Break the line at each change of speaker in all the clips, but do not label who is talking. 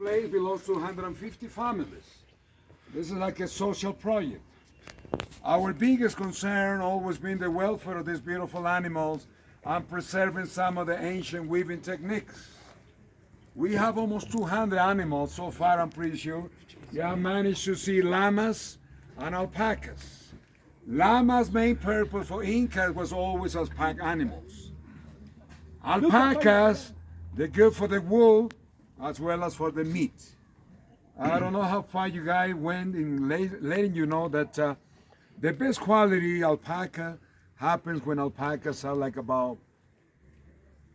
place belongs to 150 families. This is like a social project. Our biggest concern always been the welfare of these beautiful animals and preserving some of the ancient weaving techniques. We have almost 200 animals so far, I'm pretty sure. You have managed to see llamas and alpacas. Llamas' main purpose for Incas was always as pack animals. Alpacas, they're good for the wool as well as for the meat. I don't know how far you guys went in letting you know that the best quality alpaca happens when alpacas are like about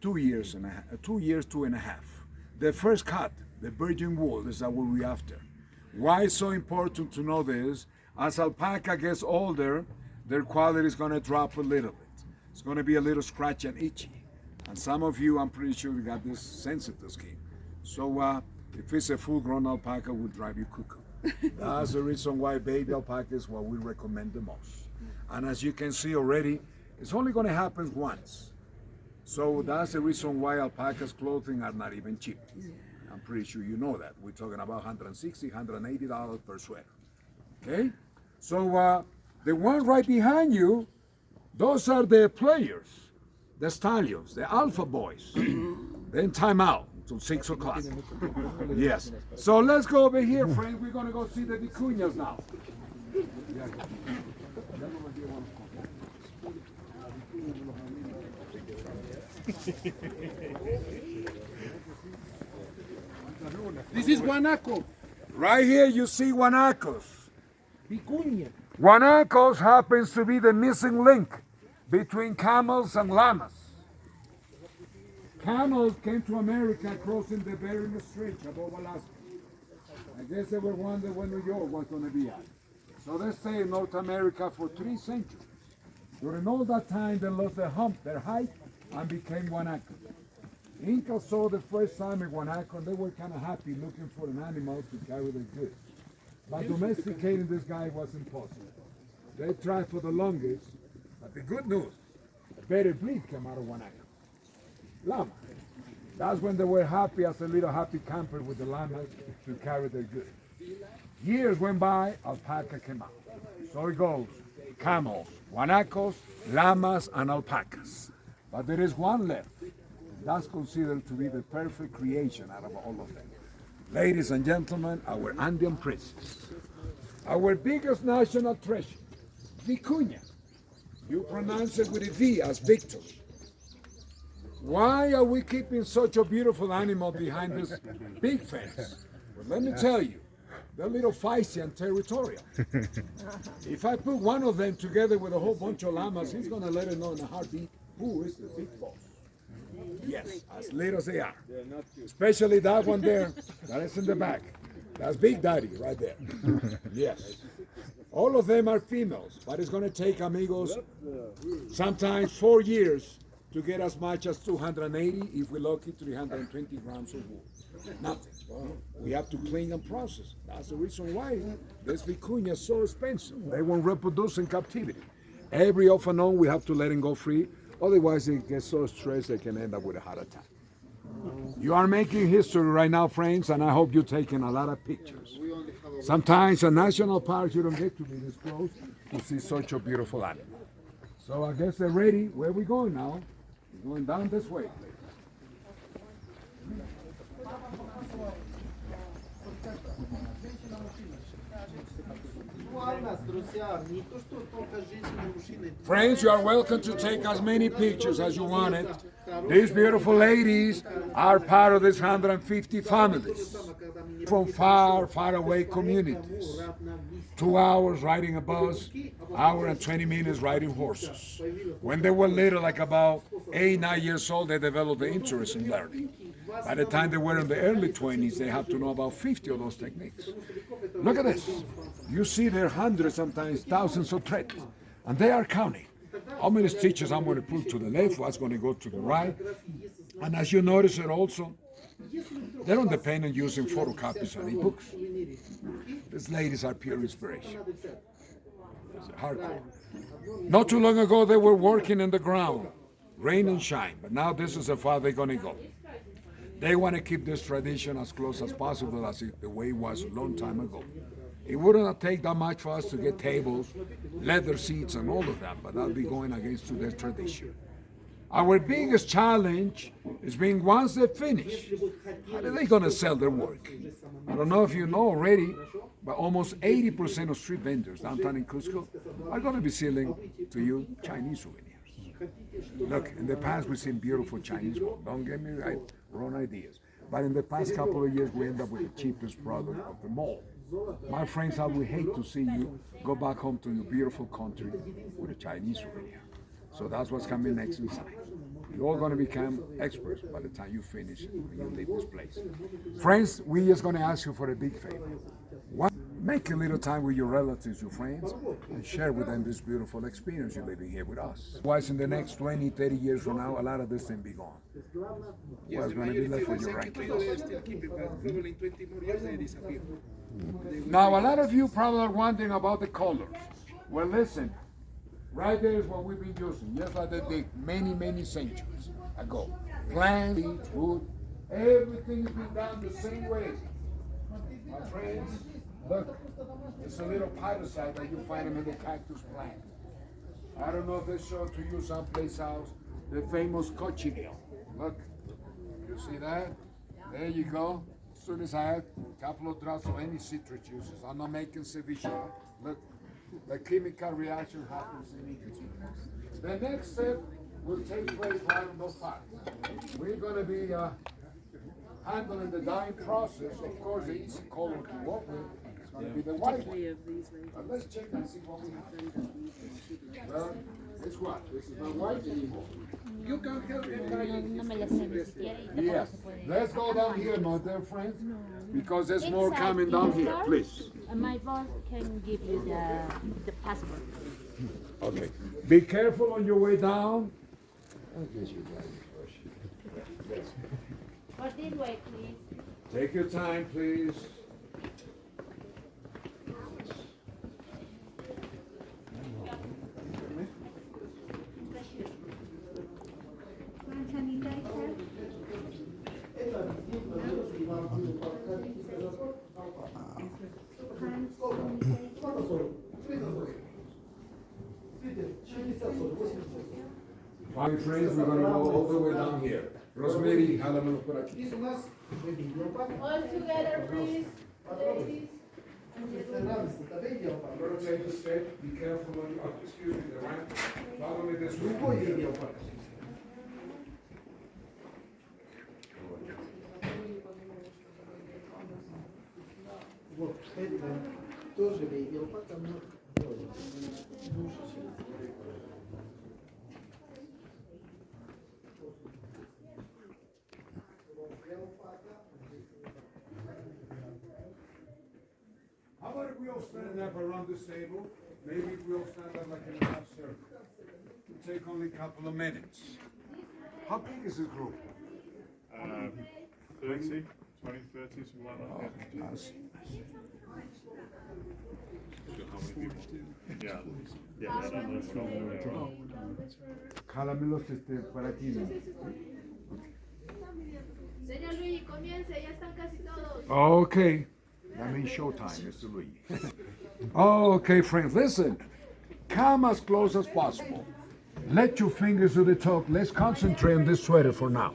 2 years, 2.5 years. The first cut, the virgin wool, is what we're after. Why it's so important to know this? As alpaca gets older, their quality is going to drop a little bit. It's going to be a little scratchy and itchy. And some of you, I'm pretty sure, you got this sensitive skin. So if it's a full-grown alpaca, will drive you cuckoo. That's the reason why baby alpaca is what we recommend the most. And as you can see already, it's only going to happen once. So that's the reason why alpaca's clothing are not even cheap. I'm pretty sure you know that. We're talking about $160, $180 per sweater. Okay? So the one right behind you, those are the players, the stallions, the alpha boys. Then time out until 6 o'clock. Yes. So let's go over here, friends. We're going to go see the vicuñas now.
This is guanaco.
Right here you see guanacos.
Vicuña.
Guanacos happens to be the missing link between camels and llamas. Camels came to America crossing the Bering Strait above Alaska. I guess they were wondering where New York was going to be at. So they stayed in North America for 3 centuries. During all that time, they lost their hump, their height, and became guanacos. Incas saw the first time a guanaco, and they were kind of happy looking for an animal to carry their goods. But domesticating this guy was impossible. They tried for the longest, but the good news, a better breed came out of guanaco. Llama. That's when they were happy as a little happy camper with the llamas to carry their goods. Years went by, alpaca came out. So it goes, camels, guanacos, llamas, and alpacas. But there is one left. That's considered to be the perfect creation out of all of them. Ladies and gentlemen, our Andean princess. Our biggest national treasure, vicuña. You pronounce it with a V as Victor. Why are we keeping such a beautiful animal behind this big fence? Well, let me tell you, they're a little feisty and territorial. If I put one of them together with a whole bunch of llamas, he's going to let it know in a heartbeat who is the big boss. Yes, as little as they are. Especially that one there, that is in the back. That's Big Daddy right there. Yes. All of them are females, but it's going to take, amigos, sometimes 4 years to get as much as 280, if we're lucky, 320 grams of wool. Nothing. We have to clean and process. That's the reason why this vicuña is so expensive. They won't reproduce in captivity. Every off and on, we have to let them go free. Otherwise, they get so stressed they can end up with a heart attack. You are making history right now, friends, and I hope you're taking a lot of pictures. Sometimes in national parks, you don't get to be this close to see such a beautiful animal. So I guess they're ready. Where are we going now? We're going down this way. Friends, you are welcome to take as many pictures as you wanted. These beautiful ladies are part of this 150 families from far, far away communities. 2 hours riding a bus, hour and 20 minutes riding horses. When they were little, like about 8, 9 years old, they developed the interest in learning. By the time they were in the early 20s, they have to know about 50 of those techniques. Look at this. You see there are hundreds, sometimes thousands of threads, and they are counting. How many stitches I'm going to put to the left, what's going to go to the right. And as you notice it also, they don't depend on using photocopies or e-books. These ladies are pure inspiration. It's hardcore. Not too long ago, they were working in the ground, rain and shine, but now this is how far they're going to go. They want to keep this tradition as close as possible as the way it was a long time ago. It wouldn't take that much for us to get tables, leather seats, and all of that, but that'll be going against today's tradition. Our biggest challenge is being once they finish, how are they going to sell their work? I don't know if you know already, but almost 80% of street vendors downtown in Cusco are going to be selling to you Chinese souvenirs. Look, in the past we've seen beautiful Chinese ones. Don't get me right, wrong ideas. But in the past couple of years, we end up with the cheapest product of them all. My friends, I would hate to see you go back home to your beautiful country with a Chinese souvenir. So that's what's coming next inside. You're all going to become experts by the time you finish when you leave this place. Friends, we're just going to ask you for a big favor. Make a little time with your relatives, your friends, and share with them this beautiful experience you're living here with us. Otherwise, in the next 20, 30 years from now, a lot of this thing be gone. What's going to be left for your grandkids? Now, a lot of you probably are wondering about the colors. Well, listen. Right there is what we've been using, just like they did many, many centuries ago. Plants, wood, everything has been done the same way. My friends, look, it's a little parasite that you find in the cactus plant. I don't know if they show to you someplace else, the famous cochineal. Look, you see that? There you go. As soon as I have a couple of drops of any citrus juices, I'm not making ceviche. Look. The chemical reaction happens immediately. The next step will take place right on those parts. We're going to be handling the dyeing process. Of course, the easy color to work with is going to be the white one. But let's check and see what we have. Well, this one. This is not white anymore. You can help me. Yes. Let's go down here, my dear friends, because there's more coming down here. Please.
My boss can give you the passport.
Okay. Be careful on your way down. I guess you got it first.
But this way, please.
Take your time, please. My friends, we're going to go all the way down here. Rosemary, jálamelo por aquí.
All together, please. Ladies.
I'm going to take a step. Be careful on your, excuse me, the ramp. Follow me this way. How about if we all stand up around this table? Maybe if we all stand up like in a half circle. It'll take only a couple of minutes. How big is this group?
30, 20, 30, something like that.
I see.
How many people? Yeah. Yeah.
Jálamelos para aquí.
Señor Luis, comience, ya están casi todos.
Okay. That means showtime, Mr. Louis. Okay, friends, listen. Come as close as possible. Let your fingers do the talk. Let's concentrate on this sweater for now.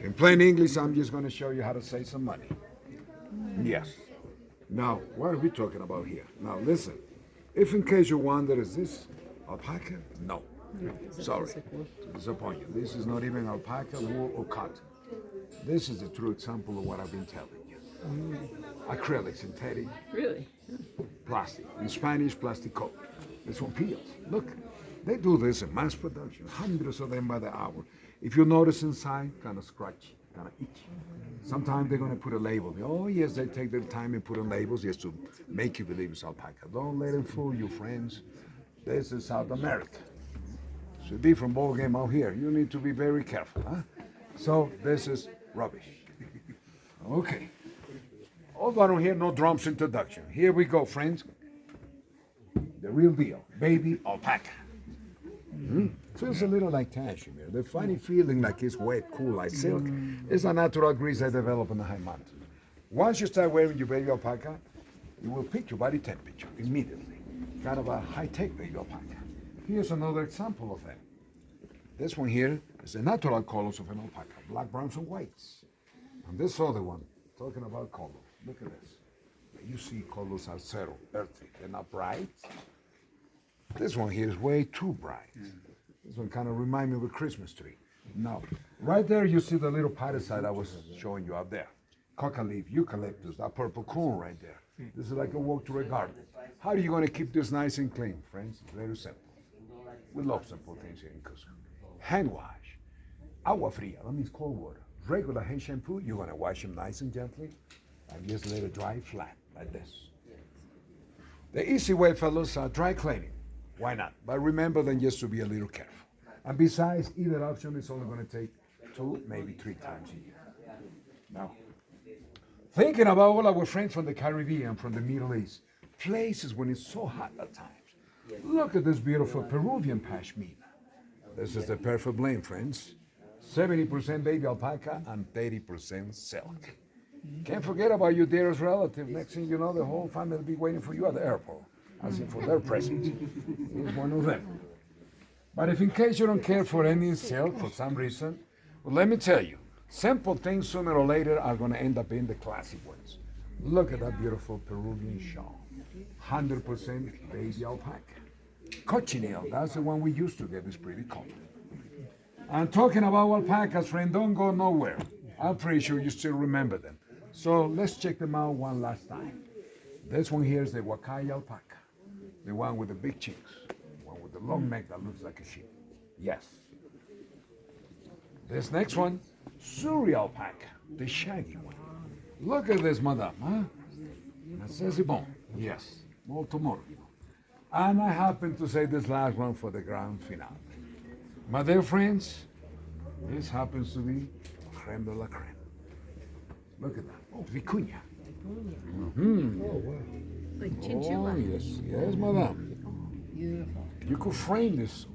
In plain English, I'm just going to show you how to save some money. Yes. Now, what are we talking about here? Now, listen. If in case you wonder, is this alpaca? No. Sorry to disappoint you. This is not even alpaca, wool, or cotton. This is a true example of what I've been telling you. Acrylic, synthetic.
Really?
Plastic. In Spanish, plastico. This one peels. Look, they do this in mass production, hundreds of them by the hour. If you notice inside, kind of scratchy, kind of itchy. Sometimes they're going to put a label. Oh, yes, they take their time and put on labels just to make you believe it's alpaca. Don't let them fool you, friends. This is South America. It's a different ball game out here. You need to be very careful, huh? So this is rubbish. Okay. Although I don't hear no drums introduction. Here we go, friends. The real deal, baby alpaca. Feels a little like cashmere. The funny feeling like it's wet, cool like silk. It's a natural grease I develop in the high mountain. Once you start wearing your baby alpaca, it will pick your body temperature immediately. Kind of a high-tech baby alpaca. Here's another example of that. This one here is the natural colors of an alpaca, black, browns, and whites. And this other one, talking about color, look at this. You see colors are settled, earthy, they're not bright. This one here is way too bright. This one kind of reminds me of a Christmas tree. Now, right there you see the little parasite I was showing you out there. Coca leaf, eucalyptus, that purple cone right there. This is like a walk through a garden. How are you going to keep this nice and clean, friends? It's very simple. We love simple things here in Cusco. Hand wash. Agua fria, that means cold water. Regular hand shampoo, you're going to wash them nice and gently and just let it dry flat, like this. The easy way, fellas, dry cleaning. Why not? But remember then just to be a little careful. And besides, either option is only going to take 2, maybe 3 times a year. Now, thinking about all our friends from the Caribbean, from the Middle East, places when it's so hot at times. Look at this beautiful Peruvian pashmina. This is the perfect blend, friends. 70% baby alpaca and 30% silk. Can't forget about your dearest relative. Next thing you know, the whole family will be waiting for you at the airport, asking for their present. Here's one of them. But if in case you don't care for any silk for some reason, well, let me tell you, simple things sooner or later are going to end up being the classic ones. Look at that beautiful Peruvian shawl. 100% baby alpaca. Cochineal, that's the one we used to get this pretty color. And talking about alpacas, friend, don't go nowhere. I'm pretty sure you still remember them. So let's check them out one last time. This one here is the Huacay alpaca, the one with the big cheeks, the one with the long neck that looks like a sheep. Yes. This next one, Suri alpaca, the shaggy one. Look at this, madame, huh? C'est bon. Yes, molto morbido. And I happen to say this last one for the grand finale. My dear friends, this happens to be creme de la creme. Look at that. Oh, vicuña. Mm-hmm.
Like
Oh,
chinchilla.
yes, madame. You could frame this.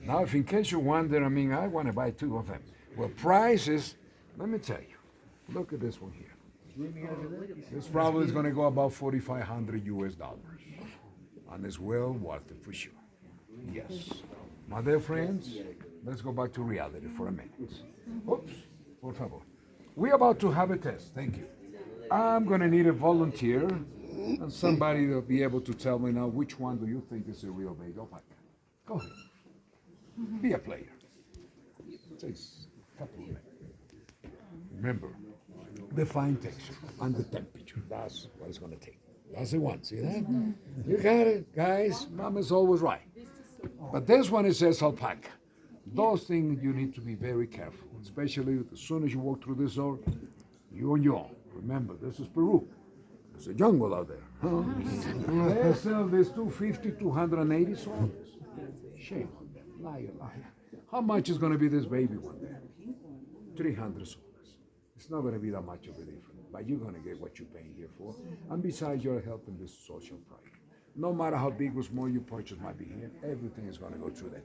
Now, if in case you wonder, I mean, I want to buy 2 of them. Well, prices, let me tell you. Look at this one here. This probably is going to go about $4,500 US. And it's well worth it for sure. Yes. My dear friends, let's go back to reality for a minute. Oops, por favor. We're about to have a test. Thank you. I'm going to need a volunteer and somebody to be able to tell me now which one do you think is a real baby alpaca. Go ahead. Be a player. It takes a couple of minutes. Remember, the fine texture and the temperature. That's what it's going to take. That's the one. See that? You got it, guys. Mama's always right. But this one, it says alpaca. Those things you need to be very careful, especially as soon as you walk through this door, you're on your own. Remember, this is Peru. There's a jungle out there. Huh? They sell this 250, 280 soles. Shame on them. Liar, liar. How much is going to be this baby one day? 300 soles. It's not going to be that much of a difference, but you're going to get what you're paying here for. And besides, you're helping this social project. No matter how big or small your purchase might be here, everything is going to go through that.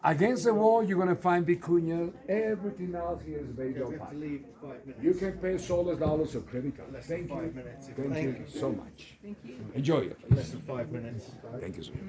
Against the wall, you're going to find vicuña. Everything else here is baby alpaca. You can pay soles, dollars, or credit card. Thank you. Thank you so much. Enjoy it.
Less than 5 minutes.
Thank you so much.